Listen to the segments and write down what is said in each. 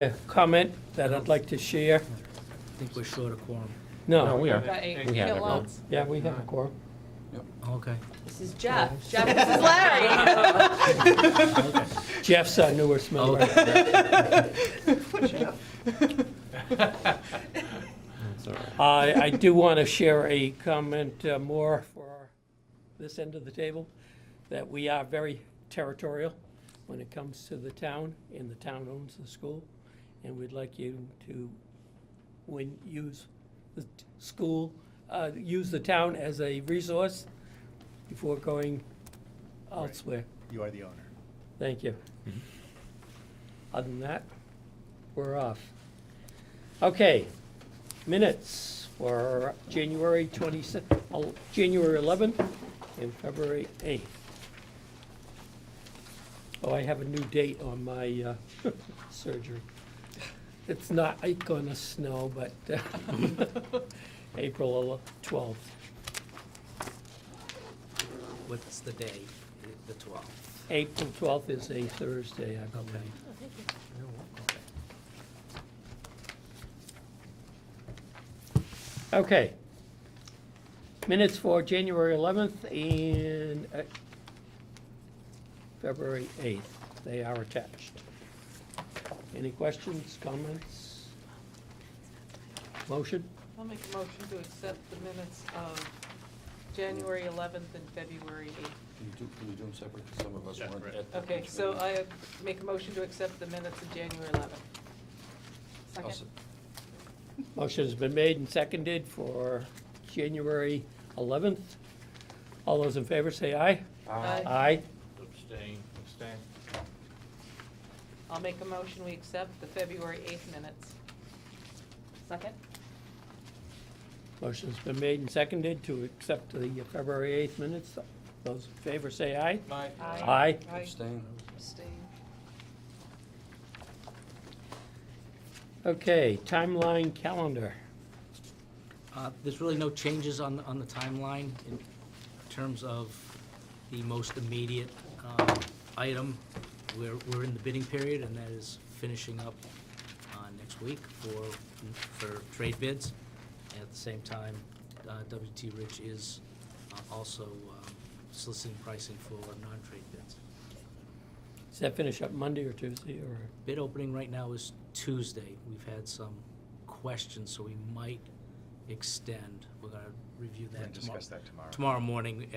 A comment that I'd like to share. I think we're short of quorum. No, we are. Got eight We have it. kilowatts. yeah, we have a quorum. Okay. This is Jeff. Jeff, this is Larry. Jeff's our newest member. That's all right. I do want to share a comment more for this end of the table, that we are very territorial when it comes to the town, and the town owns the school, and we'd like you to, use the school, use the town as a resource before going elsewhere. You are the owner. Thank you. Other than that, we're off. Okay, minutes for January 11th and February 8th. Oh, I have a new date on my surgery. It's not gonna snow, but April 12th. What's the day? The 12th. April 12th is a Thursday, I believe. Okay. Minutes for January 11th and February 8th. They are attached. Any questions, comments? Motion? I'll make a motion to accept the minutes of January 11th and February 8th. Can we do them separate, because some of us weren't at the. Okay, so I make a motion to accept the minutes of January 11th. I'll Second. Motion has been made and seconded for January 11th. All those in favor say aye. Aye. Aye. Abstain. I'll make a motion, we accept the February 8th minutes. Second? Motion's been made and seconded to accept the February 8th minutes. Those in favor say aye. Aye. Aye. Abstain. Abstain. Okay, timeline calendar. There's really no changes on the timeline in terms of the most immediate item. We're in the bidding period, and that is finishing up next week for trade bids. And at the same time, W.T. Rich is also soliciting pricing for non-trade bids. Does that finish up Monday or Tuesday, or? Bid opening right now is Tuesday. We've had some questions, so we might extend. We're gonna review We're that gonna tomorrow. discuss that tomorrow. Tomorrow morning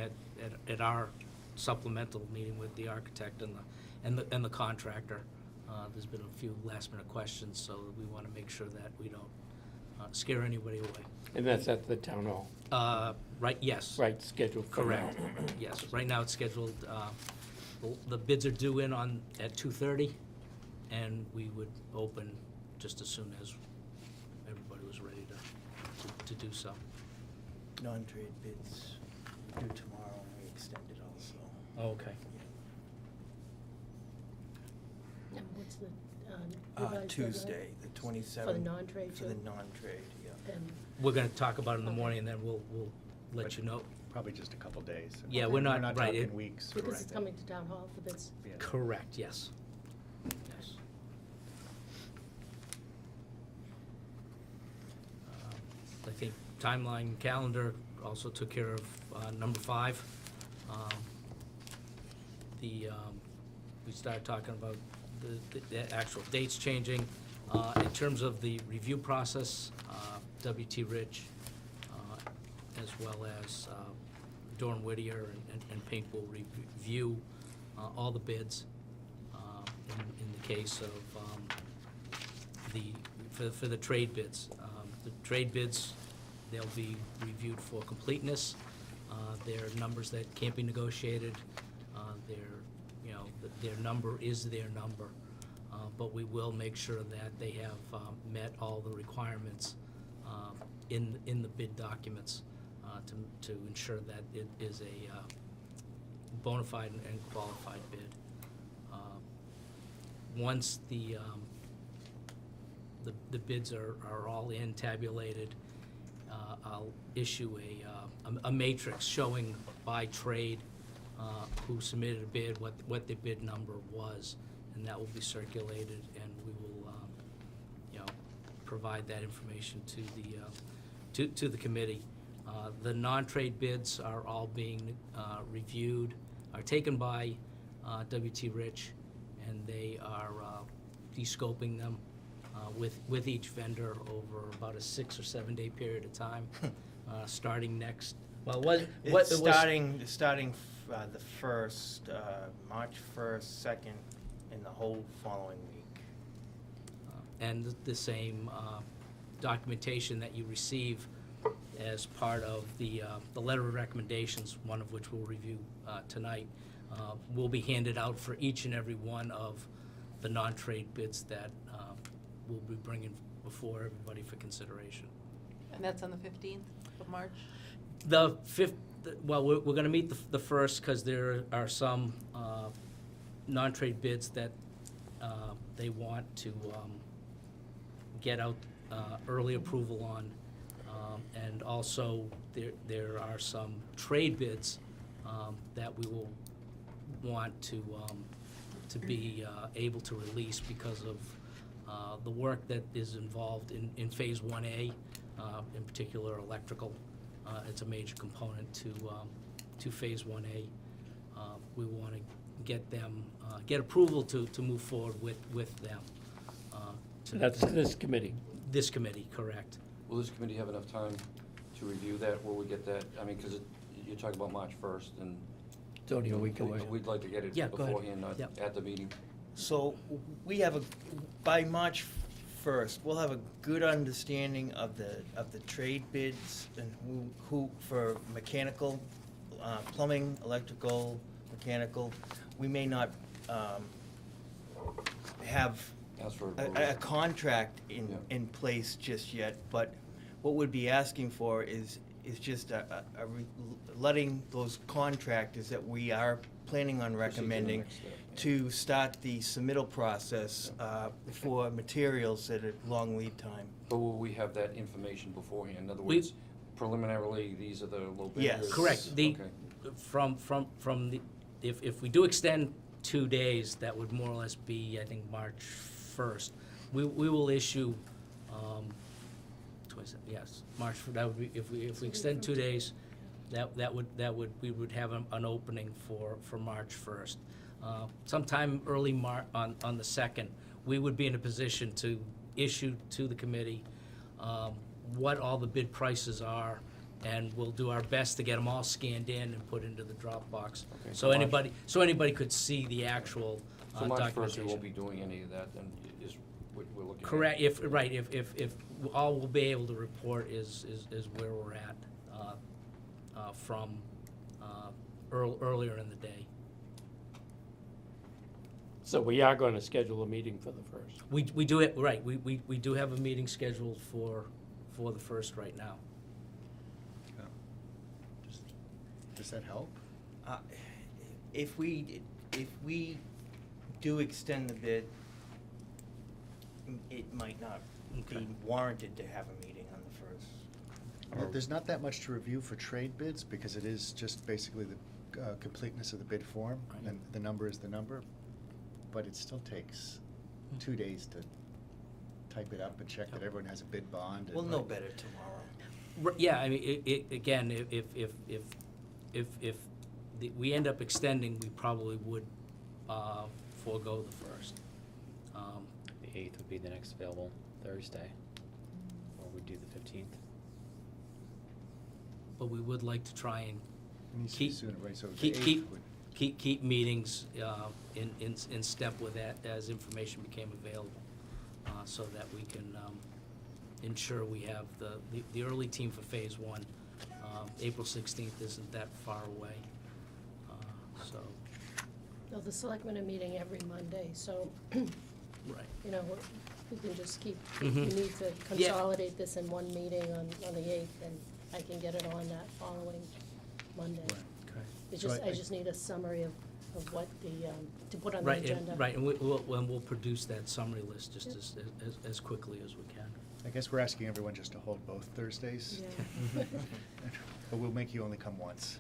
at our supplemental meeting with the architect and the contractor. There's been a few last-minute questions, so we want to make sure that we don't scare anybody away. And that's at the town hall, Right, yes. right, scheduled for now. Correct, yes. Right now, it's scheduled, the bids are due in at 2:30, and we would open just as soon as everybody was ready to do so. Non-trade bids due tomorrow, and we extended also. Okay. And what's the revised deadline? Tuesday, the 27th. For the non-trade For the too? non-trade, yeah. And We're gonna talk about it in the morning, and then we'll let you know. Probably just a couple days. Yeah, we're not, We're not right, talking weeks. or because it's anything. coming to town hall for this, Yeah. correct, yes. Yes. I think timeline calendar also took care of number 5. We started talking about the actual dates changing. In terms of the review process, W.T. Rich, as well as Dorn Whittier and Pink will review all the bids in the case of for the trade bids. The trade bids, they'll be reviewed for completeness. Their numbers that can't be negotiated, their number is their number. But we will make sure that they have met all the requirements in the bid documents to ensure that it is a bona fide and qualified bid. Once the bids are all in, tabulated, I'll issue a matrix showing by trade who submitted a bid, what their bid number was, and that will be circulated, and we will provide that information to the committee. The non-trade bids are all being reviewed, are taken by W.T. Rich, and they are de-scoping them with each vendor over about a 6 or 7 day period of time, starting next. Well, It's starting the first, March 1st, 2nd, and the whole following week. And the same documentation that you receive as part of the letter of recommendations, one of which we'll review tonight, will be handed out for each and every one of the non-trade bids that we'll be bringing before everybody for consideration. And that's on the 15th of March? The fifth, well, we're going to meet the first, because there are some non-trade bids that they want to get out early approval on. And also, there are some trade bids that we will want to be able to release because of the work that is involved in Phase 1A, in particular electrical. It's a major component to Phase 1A. We want to get them, get approval to move forward with them. That's this committee. This committee, correct. Will this committee have enough time to review that? Will we get that? I mean, because you're talking about March 1st, and It's only a week away. we'd like to get it Yeah, go ahead. beforehand, not Yep. at the meeting. So we have by March 1st, we'll have a good understanding of the trade bids and who for mechanical, plumbing, electrical, mechanical. We may not have Ask for a approval. contract Yeah. in place just yet, but what we'd be asking for is just letting those contractors that we are planning on Proceed to the recommending next step, yeah. to start the submittal process for materials at a long lead time. But will we have that information beforehand? In other We- words, preliminarily, these are the low bidders? Yes. Correct. The, Okay. from the, if we do extend 2 days, that would more or less be, I think, March 1st. We will issue, 27, yes, March, that would be, if we extend 2 days, that would, we would have an opening for March 1st. Sometime early on the 2nd, we would be in a position to issue to the committee what all the bid prices are, and we'll do our best to get them all scanned in and put into the Dropbox. Okay, So so March- anybody could see the actual So March 1st, we documentation. won't be doing any of that, then, is what we're looking at? Correct, if all we'll be able to report is where we're at from earlier in the day. So we are going to schedule a meeting for the first. We do it, right, we do have a meeting scheduled for the first right now. Does that help? If we do extend the bid, it might not Okay. be warranted to have a meeting on the first. There's not that much to review for trade bids, because it is just basically the completeness of the bid form, Right. and the number is the number. But it still takes 2 days to type it up and check that everyone has a bid bond. and- We'll know better tomorrow. Yeah, I mean, again, if we end up extending, we probably would forego the first. The 8th would be the next available Thursday, or we do the 15th. But we would like to try and It needs to be keep- sooner, right, so the keep- 8th keep- would. keep meetings in step with that as information became available, so that we can ensure we have the early team for Phase 1. April 16th isn't that far away, so, No, the selectmen are meeting every Monday, so, right. you know, we can just keep, if Mhm. you need to Yeah. consolidate this in one meeting on the 8th, and I can get it on that following Monday. Okay. It's So just, I just need a summary of what the, to put on the Right, agenda. and we'll produce that summary list just as quickly as we can. I guess we're asking everyone just to hold both Thursdays. Yeah. But we'll make you only come once.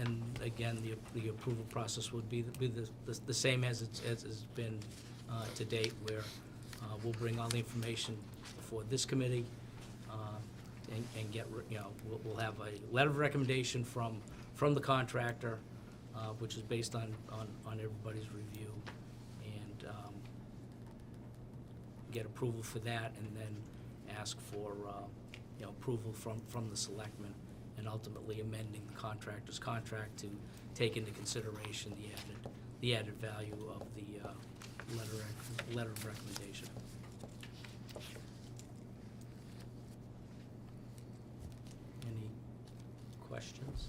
and again, the approval process would be the same as it's been to date, where we'll bring all the information before this committee, and get, we'll have a letter of recommendation from the contractor, which is based on everybody's review, and get approval for that, and then ask for, approval from the selectmen, and ultimately amending the contractor's contract to take into consideration the added value of the letter of recommendation. Any questions?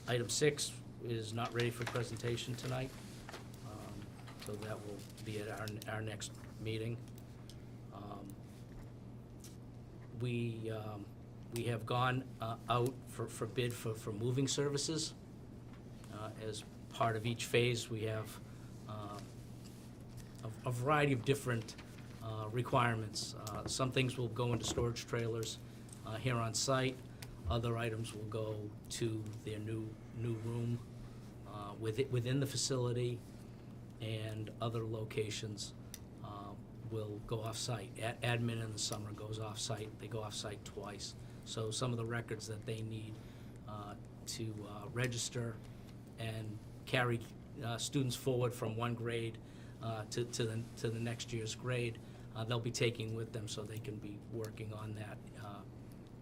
Item 6 is not ready for presentation tonight, so that will be at our next meeting. We have gone out for bid for moving services. As part of each phase, we have a variety of different requirements. Some things will go into storage trailers here on site. Other items will go to their new room within the facility, and other locations will go off-site. Admin in the summer goes off-site. They go off-site twice. So some of the records that they need to register and carry students forward from one grade to the next year's grade, they'll be taking with them, so they can be working on that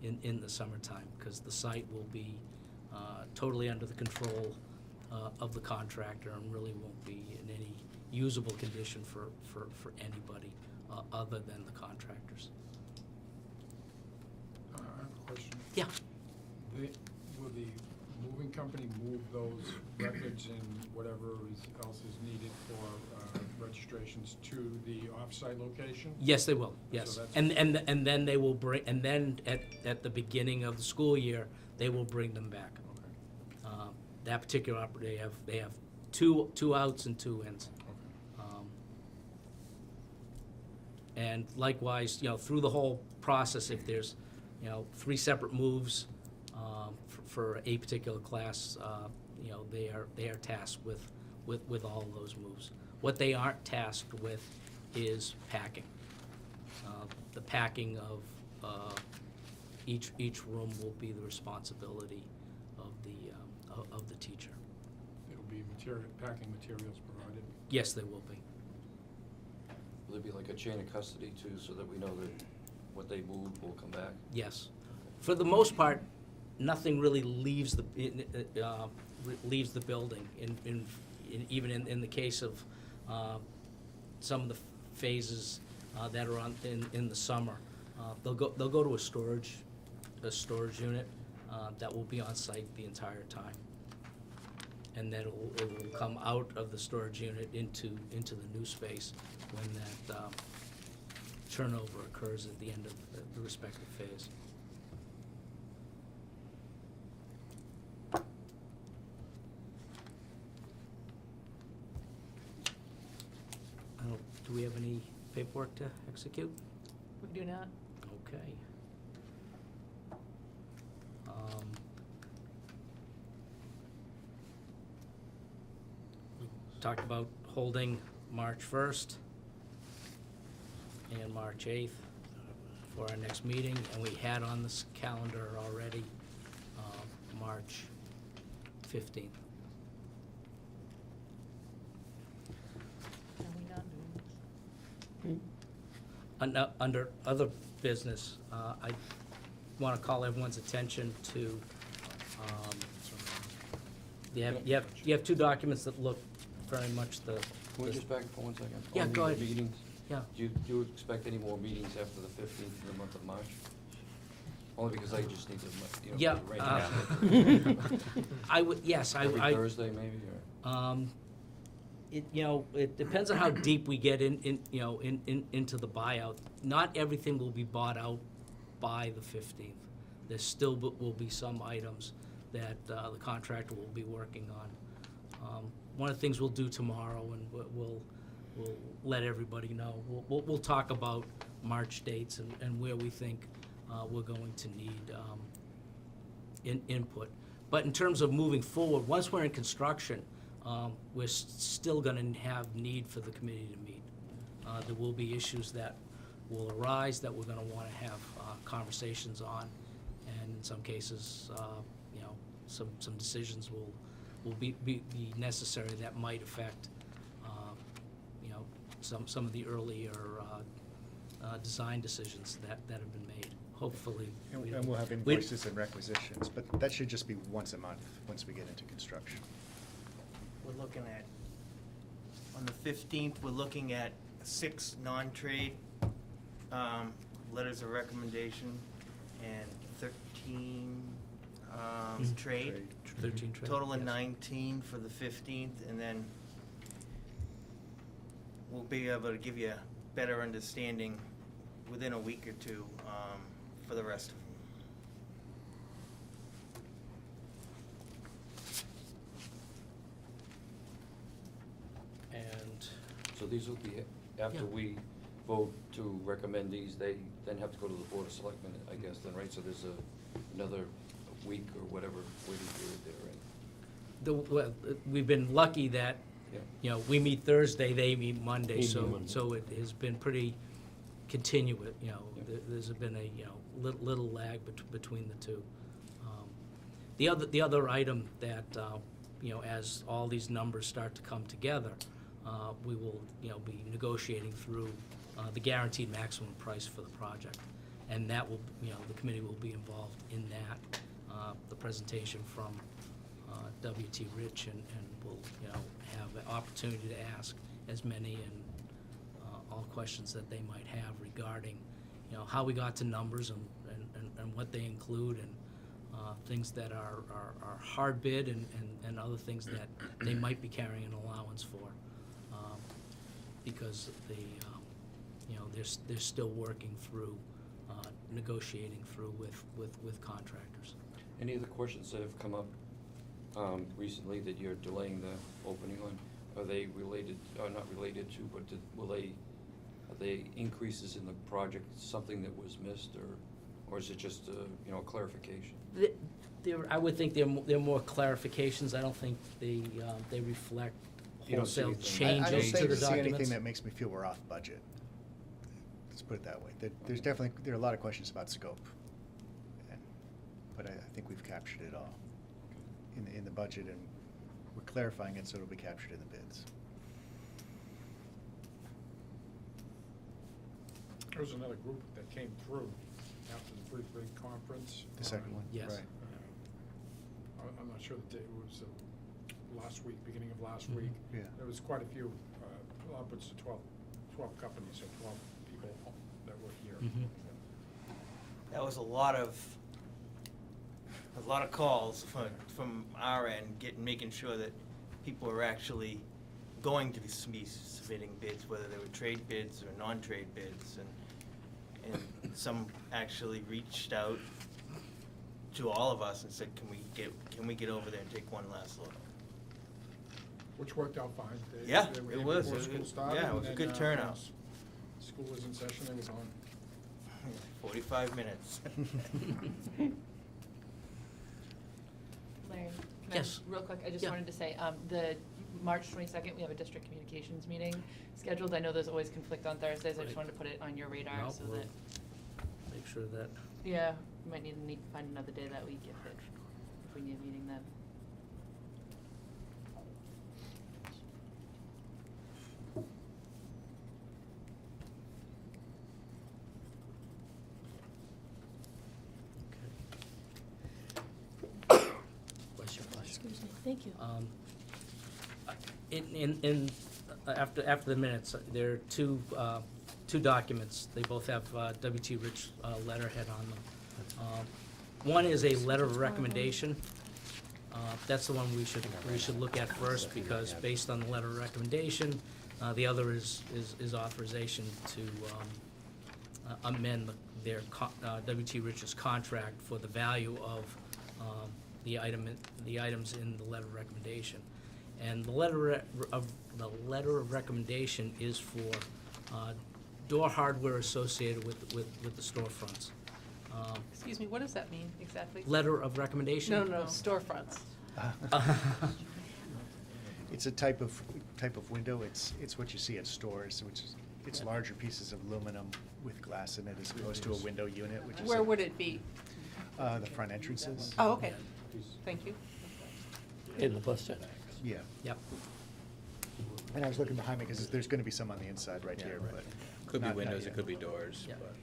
in the summertime, because the site will be totally under the control of the contractor, and really won't be in any usable condition for anybody other than the contractors. I have a question. Yeah. Will the moving company move those records and whatever else is needed for registrations to the off-site location? Yes, they will, yes. So that's- And then they will bring, and then at the beginning of the school year, they will bring them back. Okay, That particular they have two outs and 2 ins. okay. And likewise, through the whole process, if there's, 3 separate moves for a particular class, they are tasked with all those moves. What they aren't tasked with is packing. The packing of each room will be the responsibility of the teacher. It'll be packing materials provided. Yes, they will be. Will there be like a chain of custody too, so that we know that what they move will come back? Yes. For the most part, nothing really leaves the building. Even in the case of some of the phases that are in the summer, they'll go to a storage unit that will be on site the entire time, and then it will come out of the storage unit into the new space when that turnover occurs at the end of the respective phase. Do we have any paperwork to execute? We do not. Okay. We talked about holding March 1st and March 8th for our next meeting, and we had on this calendar already March 15th. Are we not doing this? Under other business, I want to call everyone's attention to, you have 2 documents that look very much the. Can we just back up for 1 second? Yeah, On go the ahead. Meetings, Yeah. do you expect any more meetings after the 15th in the month of March? Only because I just need to, Yeah, get right now. I would, yes, Every Thursday maybe, or? It depends on how deep we get into the buyout. Not everything will be bought out by the 15th. There still will be some items that the contractor will be working on. One of the things we'll do tomorrow, and we'll let everybody know, we'll talk about March dates and where we think we're going to need input. But in terms of moving forward, once we're in construction, we're still going to have need for the committee to meet. There will be issues that will arise that we're going to want to have conversations on, and in some cases, you know, some decisions will be necessary that might affect, you know, some of the earlier design decisions that have been made. Hopefully, And we and we'll have we- invoices and requisitions, but that should just be once a month, once we get into construction. We're looking at, on the 15th, we're looking at 6 non-trade letters of recommendation and 13 trade. 13 trade, Total of yes. 19 for the 15th, and then we'll be able to give you a better understanding within a week or two for the rest of them. And So these will be, after Yeah. we vote to recommend these, they then have to go to the Board of Selectmen, I guess, then, right? So there's another week or whatever waiting period there, right? well, we've been lucky that, Yeah. you know, we meet Thursday, they meet Monday, They meet so, Monday. so it has been pretty continuous, you know. Yeah. There's been a, you know, little lag between the two. The other item that, you know, as all these numbers start to come together, we will, you know, be negotiating through the guaranteed maximum price for the project. And that will, you know, the committee will be involved in that, the presentation from W.T. Rich, and will, you know, have an opportunity to ask as many and all questions that they might have regarding, you know, how we got to numbers and what they include, and things that are hard bid, and other things that they might be carrying an allowance for, because you know, they're still working through, negotiating through with contractors. Any other questions that have come up recently that you're delaying the opening on? Are they related, or not related to, but are they increases in the project, something that was missed, or is it just, you know, clarification? I would think they're more clarifications. I don't think they reflect You don't see wholesale anything. I don't changes to think the to see anything documents. that makes me feel we're off budget. Let's put it that way. There's definitely, there are a lot of questions about scope. But I think we've captured it all in the budget, and we're clarifying it so it'll be captured in the bids. There was another group that came through after the pre-bid conference. The second one? Yes. Right. I'm not sure the date, it was last week, beginning of last Mhm. week. Yeah. There was quite a few, upwards to 12 companies or 12 people that were here. Mhm. That was a lot of calls from our end, making sure that people are actually going to be submitting bids, whether they were trade bids or non-trade bids, and some actually reached out to all of us and said, can we get over there and take one last look? Which worked out fine. Yeah, they were it here was. before It school was- started, yeah, it and was a then, good turnout. once school was in session, they was on. 45 minutes. Larry, can I- Yes. real quick, I just Yeah. wanted to say, the March 22nd, we have a district communications meeting scheduled. I know there's always conflict on Thursdays. I just Right. wanted to put it on your radar No, so we'll that, Make sure that, yeah, we might need to find another day that week if we need a meeting then. bless you, bless you. Excuse me, thank you. After the minutes, there are two documents. They both have W.T. Rich letterhead on them. One is a letter of recommendation. That's the one we should look at first, because based on the letter of recommendation, the other is authorization to amend their W.T. Rich's contract for the value of the items in the letter of recommendation. And the letter of recommendation is for door hardware associated with the storefronts. Excuse me, what does that mean exactly? Letter of recommendation? No, storefronts. It's a type of window. It's what you see at stores, which is, it's larger pieces of aluminum with glass in it as opposed to a window unit, which is Where would it be? the front entrances. Oh, okay. Thank you. In the bus center. Yeah. Yep. And I was looking behind me because there's going to be some on the inside right here, but Could be not windows, yet. it could be doors, Yeah. but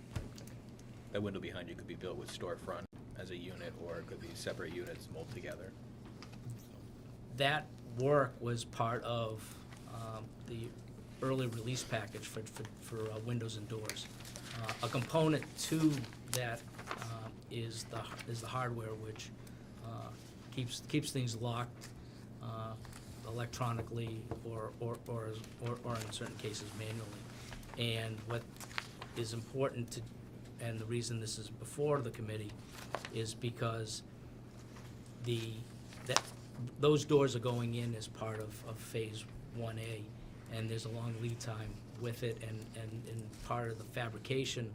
that window behind you could be built with storefront as a unit, or it could be separate units molded together. That work was part of the early release package for windows and doors. A component to that is the hardware, which keeps things locked electronically or in certain cases manually. And what is important to, and the reason this is before the committee, is because those doors are going in as part of Phase 1A, and there's a long lead time with it, and part of the fabrication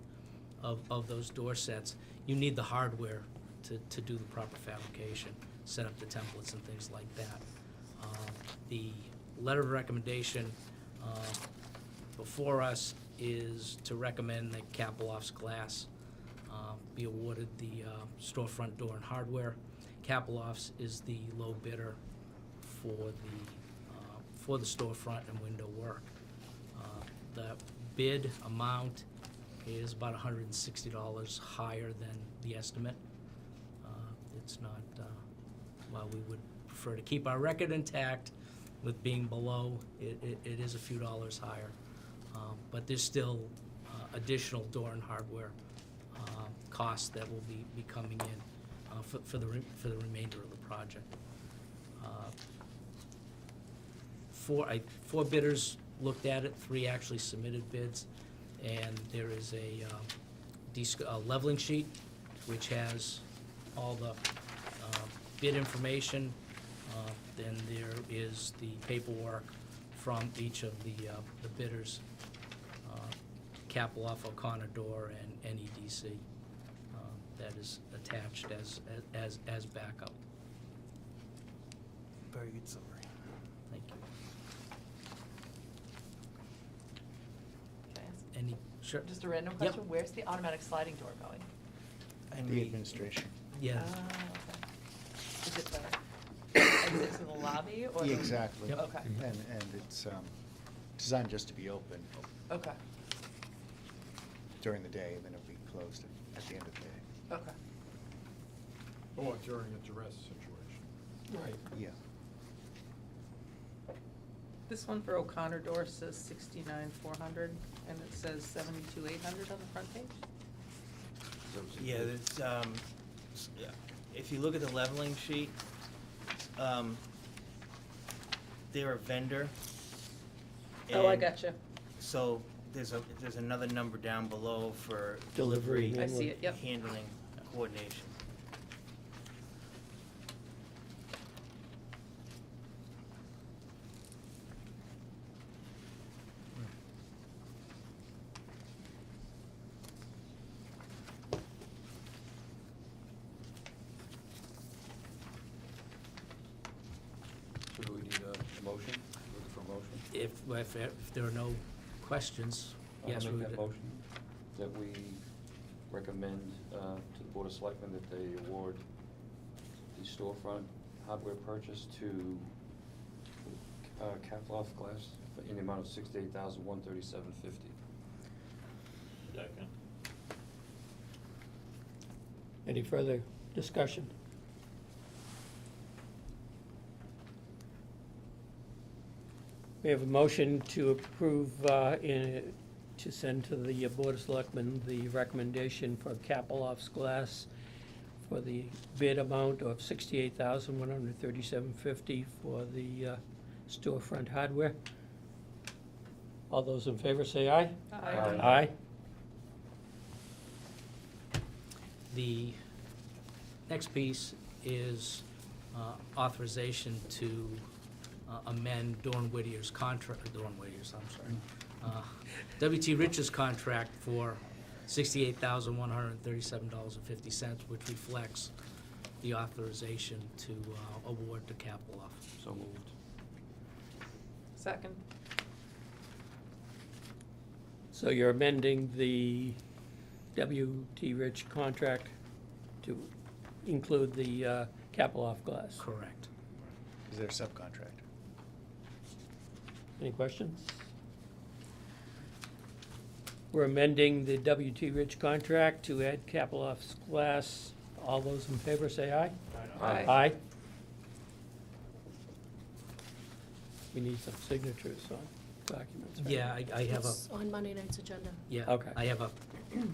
of those door sets, you need the hardware to do the proper fabrication, set up the templates and things like that. The letter of recommendation before us is to recommend that Kaploff's Glass be awarded the storefront door and hardware. Kaploff's is the low bidder for the storefront and window work. The bid amount is about $160 higher than the estimate. It's not, while we would prefer to keep our record intact with being below, it is a few dollars higher. But there's still additional door and hardware costs that will be coming in for the remainder of the project. Four bidders looked at it, 3 actually submitted bids, and there is a leveling sheet which has all the bid information. Then there is the paperwork from each of the bidders, Kaploff, O'Connor Door, and NEDC. That is attached as backup. Very good summary. Thank you. Can I ask Any, sure, just a random Yep. question? Where's the automatic sliding door going? And The we, administration. yeah. Ah, okay. Is it the exit to the lobby or the? Exactly. Yep. Okay, And it's designed just to be open okay, during the day, and then it'll be closed at the end of the day. okay. Or during a duress situation. Right. Yeah. This one for O'Connor Door says 69,400, and it says 72,800 on the front page. yeah, it's, yeah, if you look at the leveling sheet, they're a vendor. Oh, I and gotcha. So there's another number down below for Delivery. delivery. I see it, yep. Handling, coordination. So do we need a motion? Looking for a motion? If there are no questions, yes, we I'll make would. that motion, that we recommend to the Board of Selectmen that they award the storefront hardware purchase to Kaploff Glass in the amount of $68,137.50. Any further discussion? We have a motion to approve, to send to the Board of Selectmen the recommendation for Kaploff's Glass for the bid amount of $68,137.50 for the storefront hardware. All those in favor say aye. Aye. Aye. The next piece is authorization to amend Dawn Whittier's contract, W.T. Rich's contract for $68,137.50, which reflects the authorization to award to Kaploff. So moved. Second. So you're amending the W.T. Rich contract to include the Kaploff glass. Correct. Is there a subcontract? Any questions? We're amending the W.T. Rich contract to add Kaploff's glass. All those in favor say aye. Aye. Aye. We need some signatures on documents, right? Yeah, I have a, It's on Monday night's agenda. yeah, Okay. I have a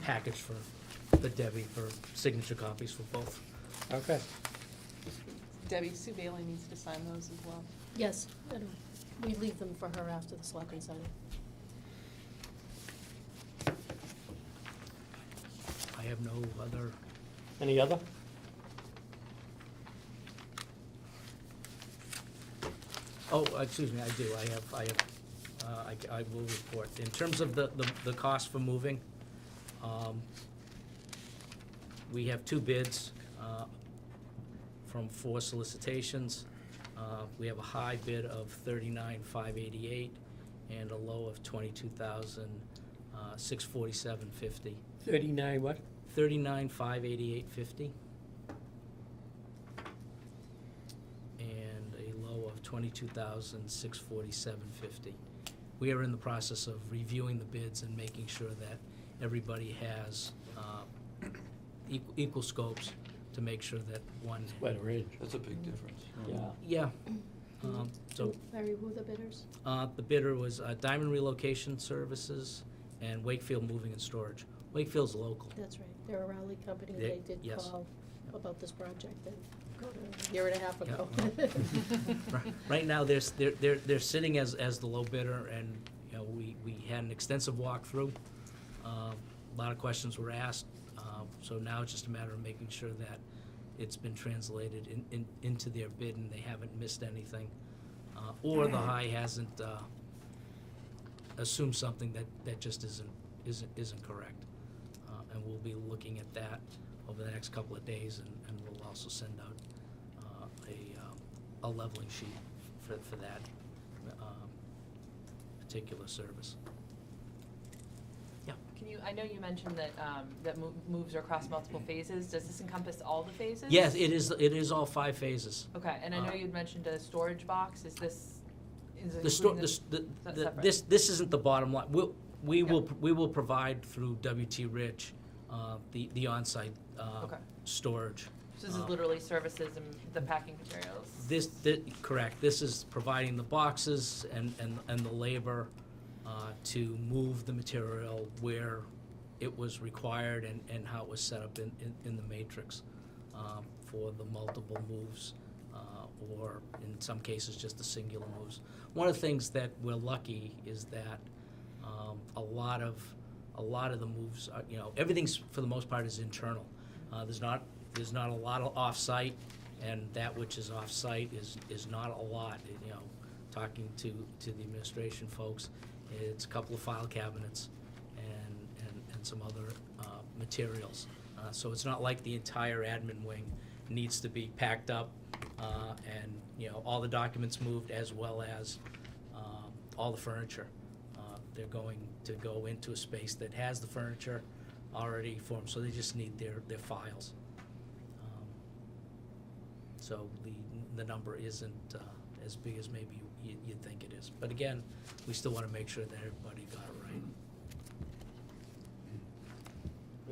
package for Debbie for signature copies for both. Okay. Debbie, Sue Bailey needs to sign those as well. Yes, and we leave them for her after the selectmen sign it. I have no other, Any other? excuse me, I do, I will report. In terms of the cost for moving, we have 2 bids from 4 solicitations. We have a high bid of $39,588 and a low of $22,647.50. 39 what? $39,588.50. And a low of $22,647.50. We are in the process of reviewing the bids and making sure that everybody has equal scopes to make sure that one. Quite a range. That's a big difference. Yeah. Yeah. So Larry, who are the bidders? the bidder was Diamond Relocation Services and Wakefield Moving and Storage. Wakefield's local. That's right, they're a Raleigh company, They- they did yes. call about this project a year and a half ago. Right now, they're sitting as the low bidder, and, you know, we had an extensive walkthrough. A lot of questions were asked, so now it's just a matter of making sure that it's been translated into their bid and they haven't missed anything. Or the high hasn't assumed something that just isn't correct. And we'll be looking at that over the next couple of days, and we'll also send out a leveling sheet for that particular service. Yeah. Can you, I know you mentioned that, that moves are across multiple phases. Does this encompass all the phases? Yes, it is all 5 phases. Okay, and I know you'd mentioned a storage box. Is this, is it The store, including that's separate? this isn't the bottom line. We will provide through W.T. Rich, the on-site, Okay. storage. So this is literally services and the packing materials? Correct. This is providing the boxes and the labor, to move the material where it was required and how it was set up in the matrix, for the multiple moves, or in some cases, just the singular moves. One of the things that we're lucky is that, a lot of the moves are, you know, everything's, for the most part, is internal. There's not a lot of off-site, and that which is off-site is not a lot. You know, talking to the administration folks, it's a couple of file cabinets and some other materials. So it's not like the entire admin wing needs to be packed up, and, you know, all the documents moved, as well as all the furniture. They're going to go into a space that has the furniture already formed, so they just need their files. So the number isn't as big as maybe you'd think it is. But again, we still want to make sure that everybody got it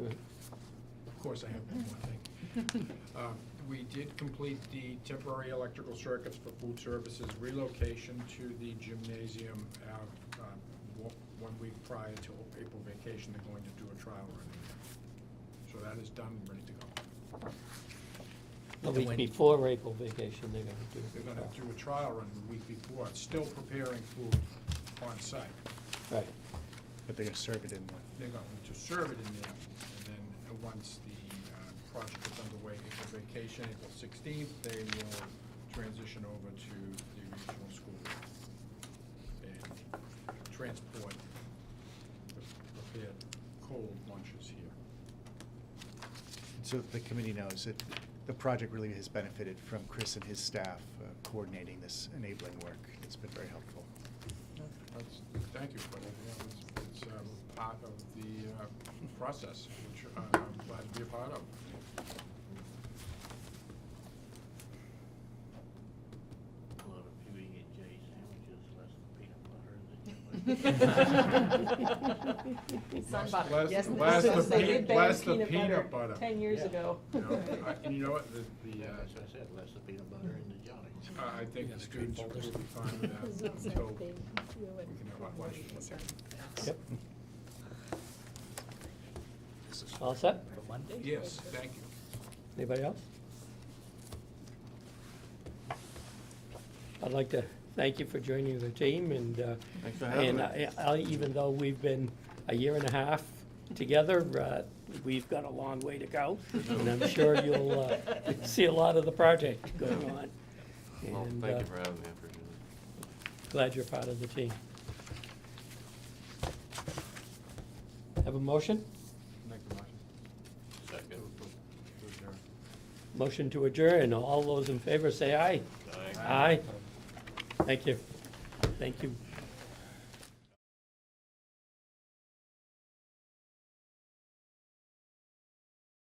right. Of course, I have one more thing. We did complete the temporary electrical circuits for food services relocation to the gymnasium 1 week prior to April vacation. They're going to do a trial run. So that is done, ready to go. A week before April vacation, they're gonna do. They're gonna do a trial run the week before, still preparing food on site. Right. But they're gonna serve it in the. They're going to serve it in there, and then once the project is underway, April vacation, April 16th, they will transition over to the regional school and transport the prepared cold lunches here. So the committee knows that the project really has benefited from Chris and his staff coordinating this enabling work. It's been very helpful. Thank you for that. Yeah, it's part of the process, which I'm glad to be a part of. Well, if you eat Jay sandwiches, less than peanut butter, then Sun butter. Less- Yes, less I was gonna the say, they peanut- banned less the peanut butter. 10 years Yeah. ago. You know, and you know what, the, yeah, as I said, less the peanut butter in the Johnny. I think Yeah, the the students will folders. be fine with There's that no sense until being you we and can have our lunches with them. Yep. This is All set? for Monday? Yes, thank you. Anybody else? I'd like to thank you for joining the team, and Thanks for having me. even though we've been a year and a half together, we've got a long way to go, and I'm sure you'll see a lot of the project going on. Well, And, thank you for having me, I appreciate it. glad you're part of the team. Have a motion? Make the motion. Second. Motion to adjourn. All those in favor say aye. Aye. Aye. Thank you. Thank you.